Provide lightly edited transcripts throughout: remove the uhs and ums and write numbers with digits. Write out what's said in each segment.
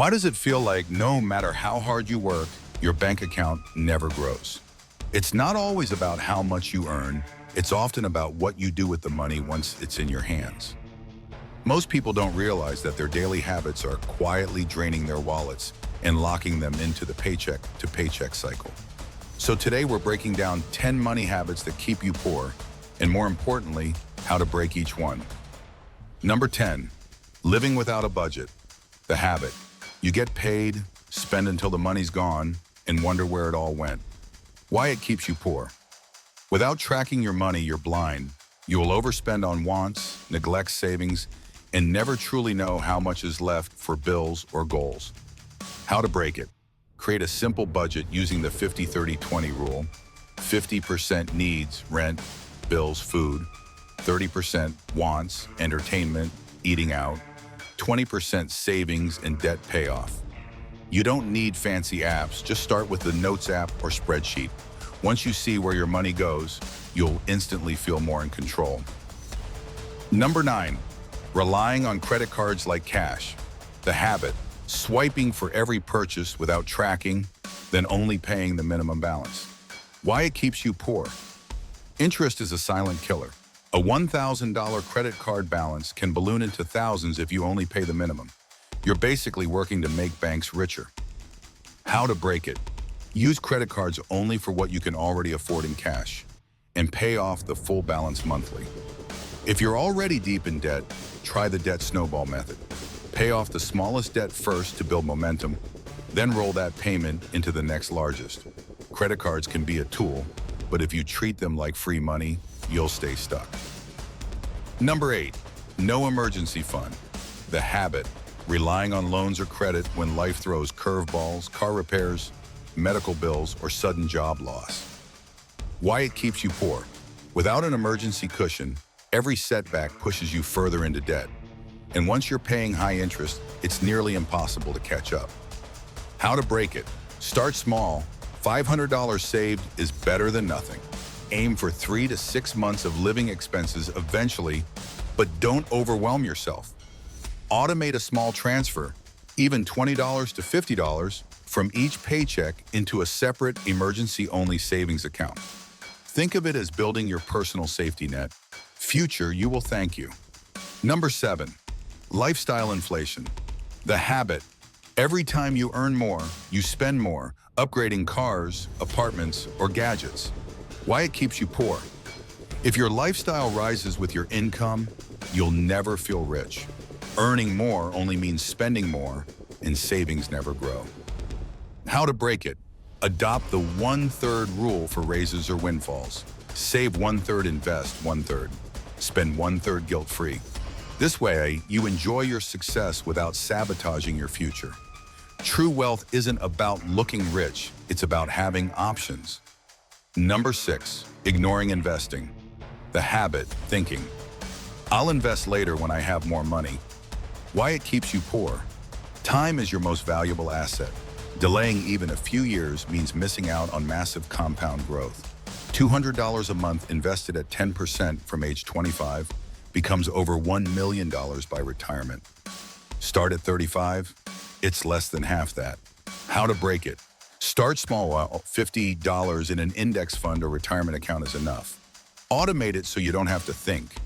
Why does it feel like no matter how hard you work, your bank account never grows? It's not always about how much you earn. It's often about what you do with the money once it's in your hands. Most people don't realize that their daily habits are quietly draining their wallets and locking them into the paycheck to paycheck cycle. So today we're breaking down 10 money habits that keep you poor, and more importantly, how to break each one. Number 10, living without a budget. The habit. You get paid, spend until the money's gone, and wonder where it all went. Why it keeps you poor. Without tracking your money, you're blind. You will overspend on wants, neglect savings, and never truly know how much is left for bills or goals. How to break it. Create a simple budget using the 50-30-20 rule. 50% needs, rent, bills, food. 30% wants, entertainment, eating out. 20% savings and debt payoff. You don't need fancy apps, just start with the Notes app or spreadsheet. Once you see where your money goes, you'll instantly feel more in control. Number 9, relying on credit cards like cash. The habit, swiping for every purchase without tracking, then only paying the minimum balance. Why it keeps you poor. Interest is a silent killer. A $1,000 credit card balance can balloon into thousands if you only pay the minimum. You're basically working to make banks richer. How to break it. Use credit cards only for what you can already afford in cash, and pay off the full balance monthly. If you're already deep in debt, try the debt snowball method. Pay off the smallest debt first to build momentum, then roll that payment into the next largest. Credit cards can be a tool, but if you treat them like free money, you'll stay stuck. Number 8, no emergency fund. The habit, relying on loans or credit when life throws curveballs, car repairs, medical bills, or sudden job loss. Why it keeps you poor. Without an emergency cushion, every setback pushes you further into debt. And once you're paying high interest, it's nearly impossible to catch up. How to break it. Start small. $500 saved is better than nothing. Aim for 3 to 6 months of living expenses eventually, but don't overwhelm yourself. Automate a small transfer, even $20 to $50, from each paycheck into a separate emergency-only savings account. Think of it as building your personal safety net. Future, you will thank you. Number 7, lifestyle inflation. The habit. Every time you earn more, you spend more, upgrading cars, apartments, or gadgets. Why it keeps you poor. If your lifestyle rises with your income, you'll never feel rich. Earning more only means spending more, and savings never grow. How to break it. Adopt the 1/3 rule for raises or windfalls. Save 1/3, invest 1/3. Spend 1/3 guilt-free. This way, you enjoy your success without sabotaging your future. True wealth isn't about looking rich, it's about having options. Number 6, ignoring investing. The habit, thinking, I'll invest later when I have more money. Why it keeps you poor. Time is your most valuable asset. Delaying even a few years means missing out on massive compound growth. $200 a month invested at 10% from age 25 becomes over $1 million by retirement. Start at 35, it's less than half that. How to break it. Start small while $50 in an index fund or retirement account is enough. Automate it so you don't have to think.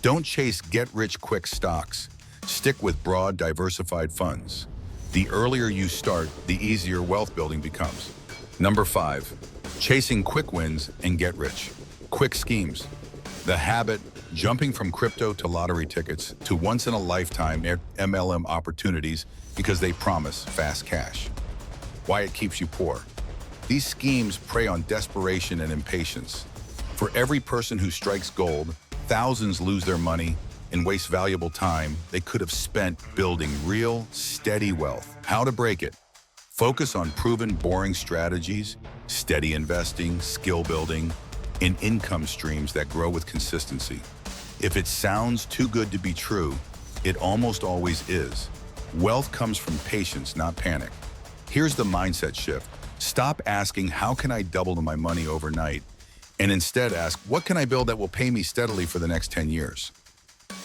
Don't chase get-rich-quick stocks. Stick with broad, diversified funds. The earlier you start, the easier wealth building becomes. Number 5, chasing quick wins and get rich. Quick schemes. The habit, jumping from crypto to lottery tickets to once-in-a-lifetime MLM opportunities because they promise fast cash. Why it keeps you poor. These schemes prey on desperation and impatience. For every person who strikes gold, thousands lose their money and waste valuable time they could have spent building real, steady wealth. How to break it. Focus on proven, boring strategies, steady investing, skill building, and income streams that grow with consistency. If it sounds too good to be true, it almost always is. Wealth comes from patience, not panic. Here's the mindset shift. Stop asking, how can I double my money overnight? And instead ask, what can I build that will pay me steadily for the next 10 years?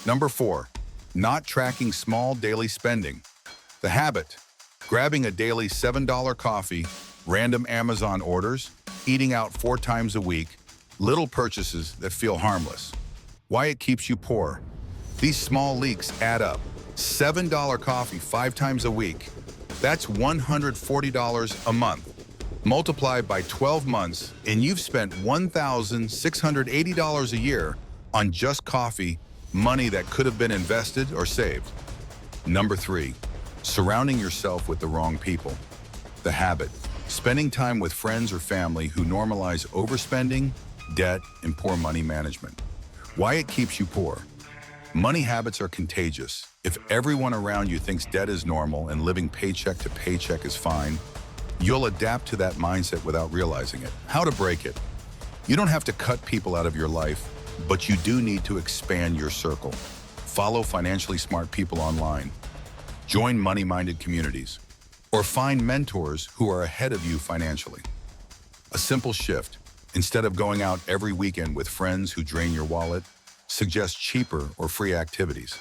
Number 4, not tracking small daily spending. The habit, Grabbing a daily $7 coffee, random Amazon orders, eating out 4 times a week, little purchases that feel harmless. Why it keeps you poor. These small leaks add up. $7 coffee 5 times a week. That's $140 a month. Multiplied by 12 months, and you've spent $1,680 a year on just coffee, money that could have been invested or saved. Number 3, surrounding yourself with the wrong people. The habit, spending time with friends or family who normalize overspending, debt, and poor money management. Why it keeps you poor. Money habits are contagious. If everyone around you thinks debt is normal and living paycheck to paycheck is fine, you'll adapt to that mindset without realizing it. How to break it. You don't have to cut people out of your life, but you do need to expand your circle. Follow financially smart people online. Join money-minded communities. Or find mentors who are ahead of you financially. A simple shift. Instead of going out every weekend with friends who drain your wallet, suggest cheaper or free activities.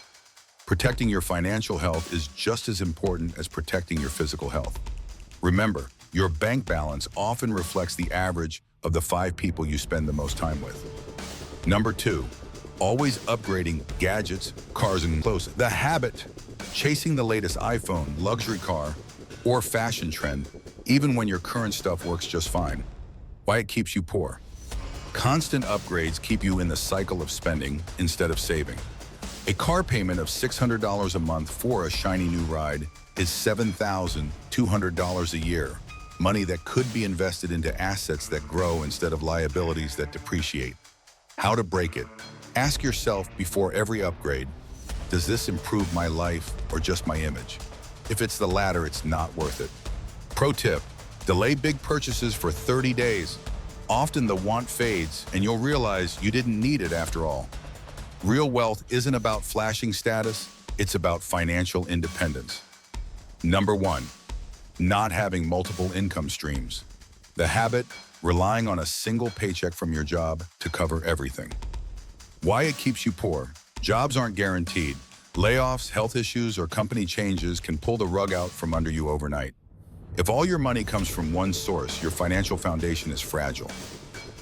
Protecting your financial health is just as important as protecting your physical health. Remember, your bank balance often reflects the average of the 5 people you spend the most time with. Number 2, always upgrading gadgets, cars, and clothes. The habit, chasing the latest iPhone, luxury car, or fashion trend, even when your current stuff works just fine. Why it keeps you poor. Constant upgrades keep you in the cycle of spending instead of saving. A car payment of $600 a month for a shiny new ride is $7,200 a year, money that could be invested into assets that grow instead of liabilities that depreciate. How to break it. Ask yourself before every upgrade, does this improve my life or just my image? If it's the latter, it's not worth it. Pro tip, delay big purchases for 30 days. Often the want fades and you'll realize you didn't need it after all. Real wealth isn't about flashing status, it's about financial independence. Number 1, not having multiple income streams. The habit, relying on a single paycheck from your job to cover everything. Why it keeps you poor. Jobs aren't guaranteed. Layoffs, health issues, or company changes can pull the rug out from under you overnight. If all your money comes from one source, your financial foundation is fragile.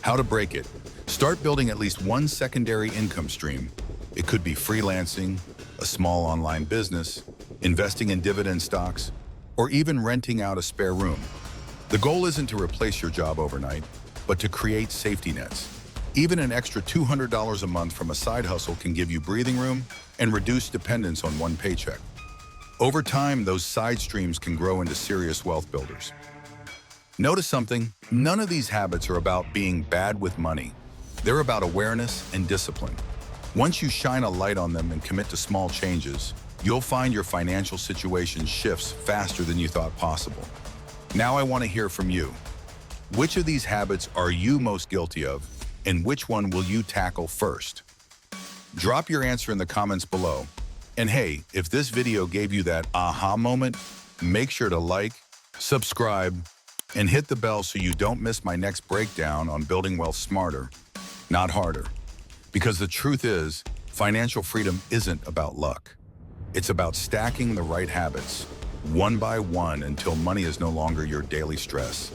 How to break it. Start building at least one secondary income stream. It could be freelancing, a small online business, investing in dividend stocks, or even renting out a spare room. The goal isn't to replace your job overnight, but to create safety nets. Even an extra $200 a month from a side hustle can give you breathing room and reduce dependence on one paycheck. Over time, those side streams can grow into serious wealth builders. Notice something, none of these habits are about being bad with money. They're about awareness and discipline. Once you shine a light on them and commit to small changes, you'll find your financial situation shifts faster than you thought possible. Now I want to hear from you. Which of these habits are you most guilty of, and which one will you tackle first? Drop your answer in the comments below. And hey, if this video gave you that aha moment, make sure to like, subscribe, and hit the bell so you don't miss my next breakdown on building wealth smarter, not harder. Because the truth is, financial freedom isn't about luck. It's about stacking the right habits, one by one, until money is no longer your daily stress.